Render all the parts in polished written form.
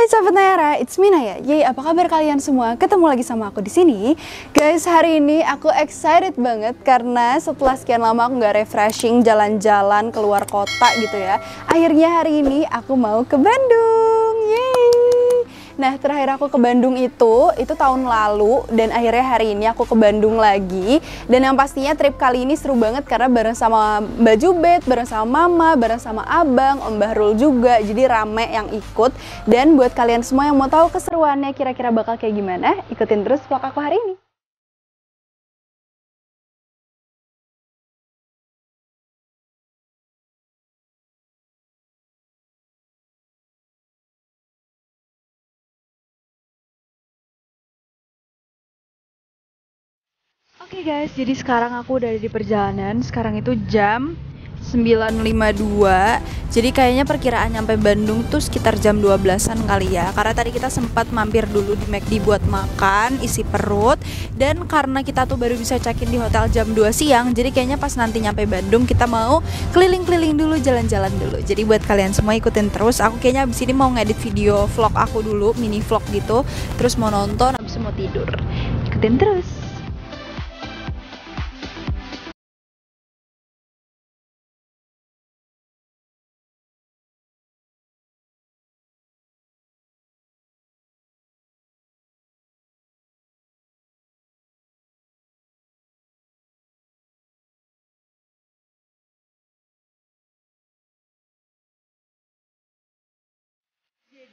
Hai sahabat Nayara, it's me Naya. Yeay, apa kabar kalian semua? Ketemu lagi sama aku di sini. Guys, hari ini aku excited banget karena setelah sekian lama aku nggak refreshing jalan-jalan keluar kota gitu ya. Akhirnya hari ini aku mau ke Bandung. Yeay. Nah, terakhir aku ke Bandung itu tahun lalu dan akhirnya hari ini aku ke Bandung lagi. Dan yang pastinya trip kali ini seru banget karena bareng sama Mbak Jubet, bareng sama Mama, bareng sama Abang, Om Bahrul juga. Jadi rame yang ikut. Dan buat kalian semua yang mau tahu keseruannya kira-kira bakal kayak gimana, ikutin terus vlog aku hari ini. Oke guys, jadi sekarang aku udah di perjalanan. Sekarang itu jam 9.52. Jadi kayaknya perkiraan nyampe Bandung tuh sekitar jam 12-an kali ya. Karena tadi kita sempat mampir dulu di McD buat makan, isi perut. Dan karena kita tuh baru bisa check-in di hotel jam 2 siang, jadi kayaknya pas nanti nyampe Bandung kita mau keliling-keliling dulu, jalan-jalan dulu. Jadi buat kalian semua ikutin terus. Aku kayaknya abis ini mau ngedit video vlog aku dulu, mini vlog gitu. Terus mau nonton, abis itu mau tidur. Ikutin terus.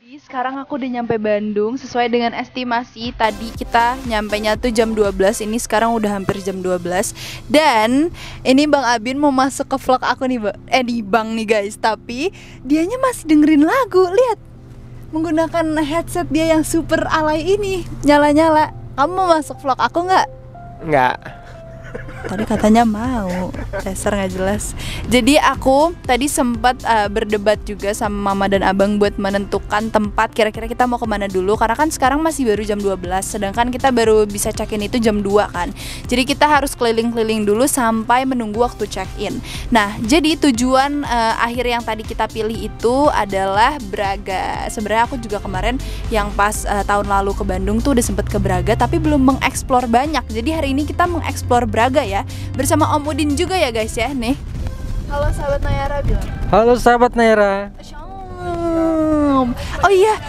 Jadi sekarang aku udah nyampe Bandung sesuai dengan estimasi. Tadi kita nyampenya tuh jam 12, ini sekarang udah hampir jam 12. Dan ini Bang Abin mau masuk ke vlog aku nih, di Bang nih guys. Tapi dianya masih dengerin lagu, lihat. Menggunakan headset dia yang super alay ini, nyala-nyala. Kamu mau masuk vlog aku nggak? Nggak. Tadi katanya mau, dasar nggak jelas. Jadi aku tadi sempat berdebat juga sama Mama dan Abang buat menentukan tempat kira-kira kita mau kemana dulu. Karena kan sekarang masih baru jam 12, sedangkan kita baru bisa check-in itu jam 2 kan. Jadi kita harus keliling-keliling dulu sampai menunggu waktu check-in. Nah, jadi tujuan akhir yang tadi kita pilih itu adalah Braga. Sebenarnya aku juga kemarin yang pas tahun lalu ke Bandung tuh udah sempet ke Braga, tapi belum mengeksplor banyak. Jadi hari ini kita mengeksplor Braga ya, bersama Om Udin juga ya guys ya. Nih, halo sahabat Nayara bilang. Halo sahabat Nayara. Syam. Oh iya,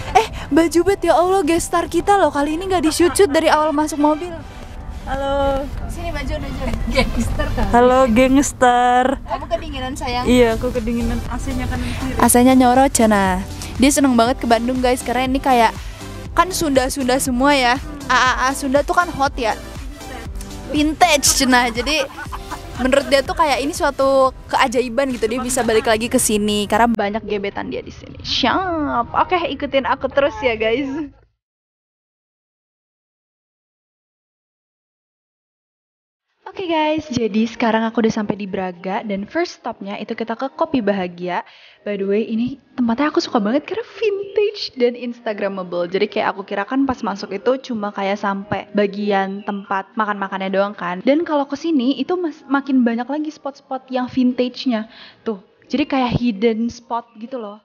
Mbak Jubet ya Allah, guest star kita loh. Kali ini nggak di-shoot dari awal masuk mobil. Halo. Sini Mbak Jon aja. Gangster kan. Halo gangster. Kamu kedinginan sayang? Iya, aku kedinginan. AC-nya kanan kiri. AC-nya nyorot Cana. Dia seneng banget ke Bandung guys, karena ini kayak kan Sunda-Sunda semua ya. AAA Sunda tuh kan hot ya. Vintage Cina. Jadi menurut dia tuh kayak ini suatu keajaiban gitu, dia bisa balik lagi ke sini karena banyak gebetan dia di sini. Siap. Oke, ikutin aku terus ya guys. Oke guys, jadi sekarang aku udah sampai di Braga dan first stopnya itu kita ke Kopi Bahagia. By the way, ini tempatnya aku suka banget karena vintage dan instagramable. Jadi kayak aku kira kan pas masuk itu cuma kayak sampai bagian tempat makan-makannya doang kan. Dan kalau ke sini itu makin banyak lagi spot-spot yang vintage-nya. Tuh, jadi kayak hidden spot gitu loh.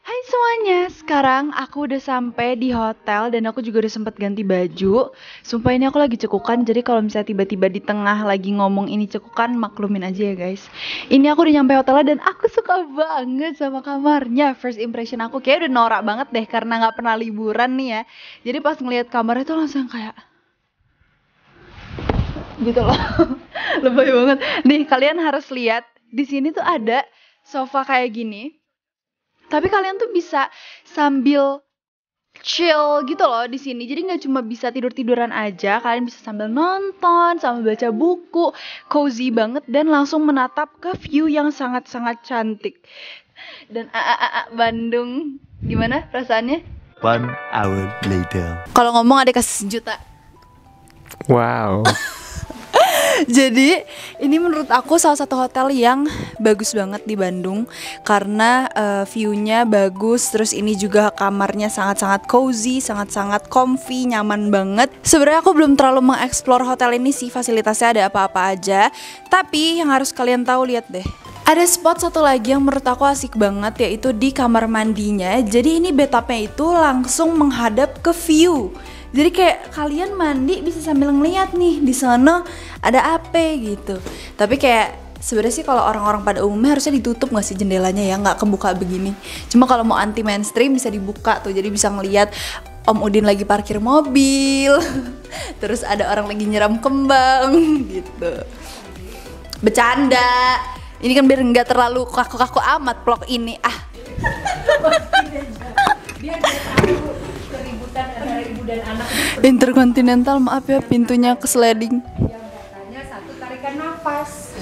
Hai semuanya, sekarang aku udah sampai di hotel dan aku juga udah sempet ganti baju. Sumpah ini aku lagi cekukan, jadi kalau misalnya tiba-tiba di tengah lagi ngomong ini cekukan, maklumin aja ya guys. Ini aku udah nyampe hotelnya dan aku suka banget sama kamarnya. First impression aku kayak udah norak banget deh karena nggak pernah liburan nih ya. Jadi pas ngeliat kamarnya tuh langsung kayak gitu loh. Lebay banget. Nih kalian harus lihat, di sini tuh ada sofa kayak gini. Tapi kalian tuh bisa sambil chill gitu loh di sini. Jadi nggak cuma bisa tidur-tiduran aja, kalian bisa sambil nonton, sambil baca buku, cozy banget dan langsung menatap ke view yang sangat-sangat cantik. Dan Bandung, gimana perasaannya? 1 hour later. Kalau ngomong ada kasih sejuta. Wow. Jadi ini menurut aku salah satu hotel yang bagus banget di Bandung karena view-nya bagus, terus ini juga kamarnya sangat-sangat cozy, sangat-sangat comfy, nyaman banget. Sebenarnya aku belum terlalu mengeksplor hotel ini sih, fasilitasnya ada apa-apa aja. Tapi yang harus kalian tahu, lihat deh. Ada spot satu lagi yang menurut aku asik banget, yaitu di kamar mandinya. Jadi ini bathtubnya itu langsung menghadap ke view. Jadi kayak kalian mandi bisa sambil ngeliat nih di sana ada apa gitu. Tapi kayak sebenarnya sih kalau orang-orang pada umumnya harusnya ditutup nggak sih jendelanya ya, nggak kebuka begini. Cuma kalau mau anti mainstream bisa dibuka tuh, jadi bisa ngeliat Om Udin lagi parkir mobil, terus ada orang lagi nyiram kembang gitu. Bercanda. Ini kan biar nggak terlalu kaku-kaku amat vlog ini Biar tahu keributan antara ibu dan anak. Interkontinental, maaf ya pintunya kesliding. Yang katanya satu tarikan nafas.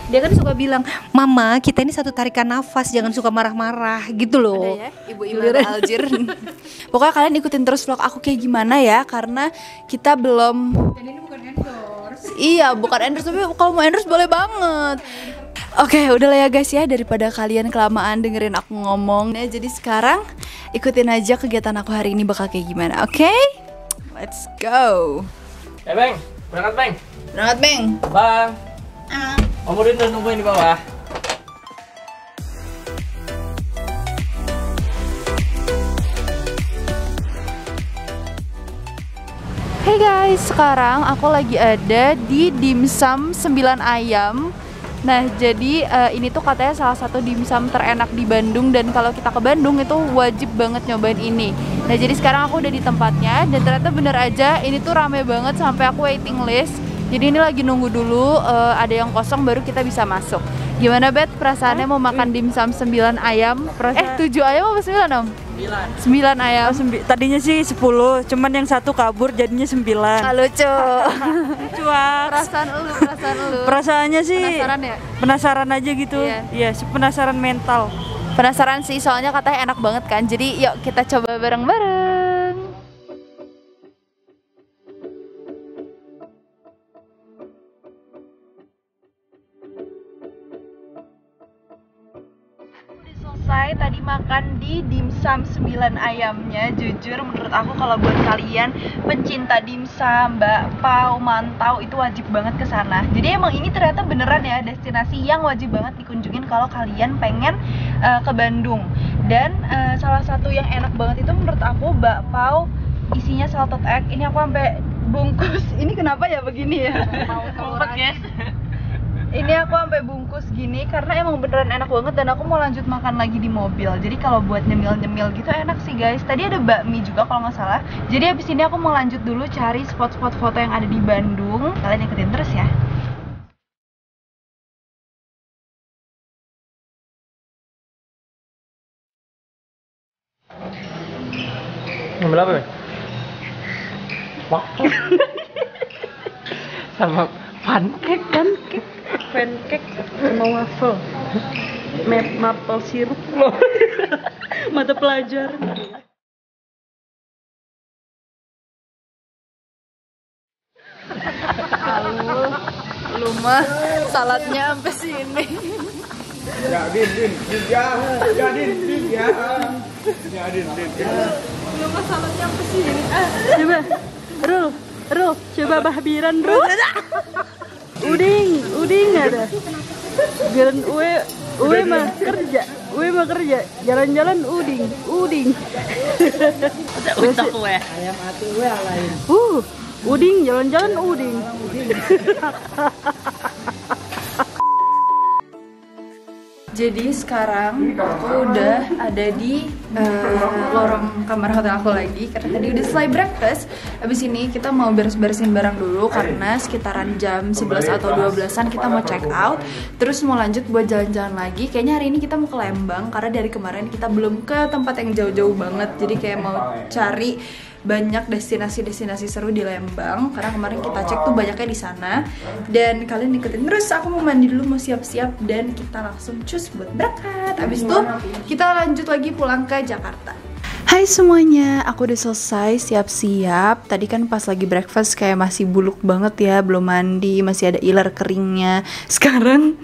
Dia kan suka bilang, Mama kita ini satu tarikan nafas, jangan suka marah-marah gitu loh. Ada ya, ibu-ibu Aljir. Pokoknya kalian ikutin terus vlog aku kayak gimana ya, karena kita belum. Dan ini bukan endorse. Iya, bukan endorse, tapi kalau mau endorse boleh banget. Oke, udahlah ya guys ya, daripada kalian kelamaan dengerin aku ngomong. Nah, jadi sekarang ikutin aja kegiatan aku hari ini bakal kayak gimana, oke? Let's go. Beng, berangkat Beng. Berangkat, Beng. Bang. Om Udin udah nungguin di bawah. Hey guys, sekarang aku lagi ada di Dimsum 9 Ayam. Nah, jadi ini tuh katanya salah satu dimsum terenak di Bandung, dan kalau kita ke Bandung itu wajib banget nyobain ini. Nah, jadi sekarang aku udah di tempatnya dan ternyata bener aja ini tuh rame banget sampai aku waiting list. Jadi ini lagi nunggu dulu ada yang kosong baru kita bisa masuk. Gimana Bet perasaannya mau makan dimsum 9 ayam? 7 ayam apa 9 Om? 9 ayam. Tadinya sih 10, cuman yang satu kabur jadinya 9. Lucu. Cuak. Perasaan lu. Perasaannya sih Penasaran ya? penasaran aja gitu. Iya. Iya, penasaran mental. Penasaran sih, soalnya katanya enak banget kan. Jadi yuk kita coba bareng-bareng. Selesai tadi makan di dimsum 9 ayamnya. Jujur menurut aku kalau buat kalian pencinta dimsum, bakpao, mantau itu wajib banget ke sana. Jadi emang ini ternyata beneran ya destinasi yang wajib banget dikunjungin kalau kalian pengen ke Bandung. Dan salah satu yang enak banget itu menurut aku bakpao isinya salted egg. Ini aku sampai bungkus. Ini kenapa ya begini ya? Ngumpet guys. Ini aku sampai bungkus gini karena emang beneran enak banget dan aku mau lanjut makan lagi di mobil. Jadi kalau buat nyemil-nyemil gitu enak sih guys. Tadi ada bakmi juga kalau nggak salah. Jadi abis ini aku mau lanjut dulu cari spot-spot foto yang ada di Bandung. Kalian ikutin terus ya. Ngambil apa Beng? Waffle. Sama pancake kan? Pancake sama waffle. Maple sirup. Mata pelajaran. Lu mah saladnya sampai sini. Ya Din ya. Ya Din ya. Ya Din. Lu mah saladnya apa sih ini? Coba. Rul, coba bahbiran Rul. Uding ada. Jalan Uwe mah kerja. Jalan-jalan uding. Untuk gue. Ayam ati Uwe lain. Uding jalan-jalan uding. Jadi sekarang aku udah ada di lorong kamar hotel aku lagi karena tadi udah selesai breakfast. Abis ini kita mau beres-beresin barang dulu karena sekitaran jam 11 atau 12-an kita mau check out. Terus mau lanjut buat jalan-jalan lagi. Kayaknya hari ini kita mau ke Lembang karena dari kemarin kita belum ke tempat yang jauh-jauh banget. Jadi kayak mau cari banyak destinasi-destinasi seru di Lembang karena kemarin kita cek tuh banyaknya di sana. Dan kalian ikutin terus, aku mau mandi dulu, mau siap-siap dan kita langsung cus buat berangkat. Abis itu kita lanjut lagi pulang ke Jakarta. Hai semuanya, aku udah selesai siap-siap. Tadi kan pas lagi breakfast kayak masih buluk banget ya, belum mandi, masih ada iler keringnya. Sekarang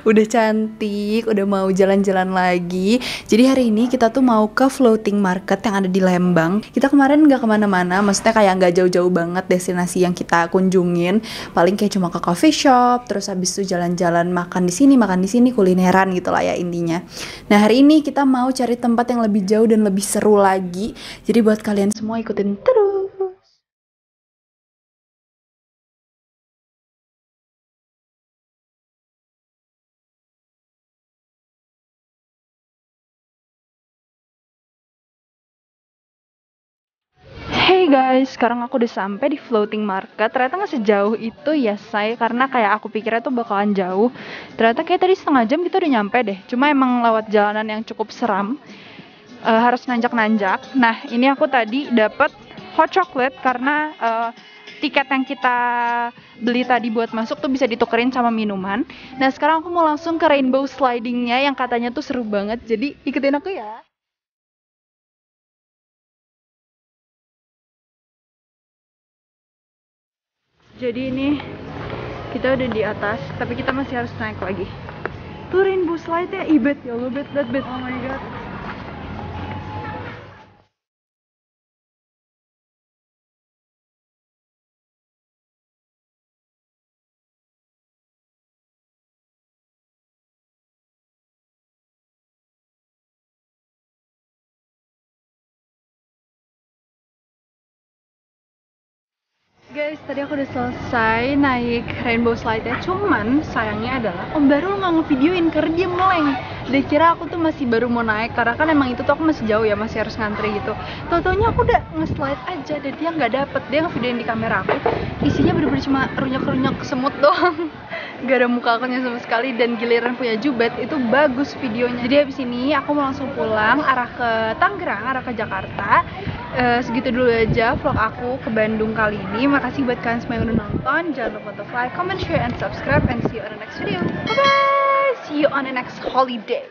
udah cantik, udah mau jalan-jalan lagi. Jadi hari ini kita tuh mau ke floating market yang ada di Lembang. Kita kemarin nggak kemana-mana, maksudnya kayak nggak jauh-jauh banget destinasi yang kita kunjungin. Paling kayak cuma ke coffee shop, terus habis itu jalan-jalan makan di sini, kulineran gitu lah ya intinya. Nah hari ini kita mau cari tempat yang lebih jauh dan lebih seru lagi. Jadi buat kalian semua ikutin terus. Hey guys, sekarang aku udah sampai di floating market. Ternyata nggak sejauh itu ya say, karena kayak aku pikirnya tuh bakalan jauh. Ternyata kayak tadi setengah jam kita udah nyampe deh. Cuma emang lewat jalanan yang cukup seram, harus nanjak-nanjak. Nah ini aku tadi dapet hot chocolate karena tiket yang kita beli tadi buat masuk tuh bisa ditukerin sama minuman. Nah sekarang aku mau langsung ke rainbow slidingnya yang katanya tuh seru banget. Jadi ikutin aku ya. Jadi ini kita udah di atas, tapi kita masih harus naik lagi. Tuh rainbow slide-nya, ibet ya Allah, bet. Oh my god. Guys, tadi aku udah selesai naik rainbow slide-nya. Cuman sayangnya adalah Om Barul nggak ngevideoin karena dia meleng. Dia kira aku tuh masih baru mau naik karena kan emang itu tuh aku masih jauh ya, masih harus ngantri gitu. Tau-taunya aku udah nge-slide aja dan dia nggak dapet. Dia ngevideoin di kamera aku, isinya bener-bener cuma runyak-runyak semut doang. Gak ada muka akunya sama sekali, dan giliran punya Jubet itu bagus videonya. Jadi habis ini aku mau langsung pulang arah ke Tangerang, arah ke Jakarta. Segitu dulu aja vlog aku ke Bandung kali ini. Makasih buat kalian semua yang udah nonton. Jangan lupa untuk like, comment, share, and subscribe. And see you on the next video. Bye bye. See you on the next holiday.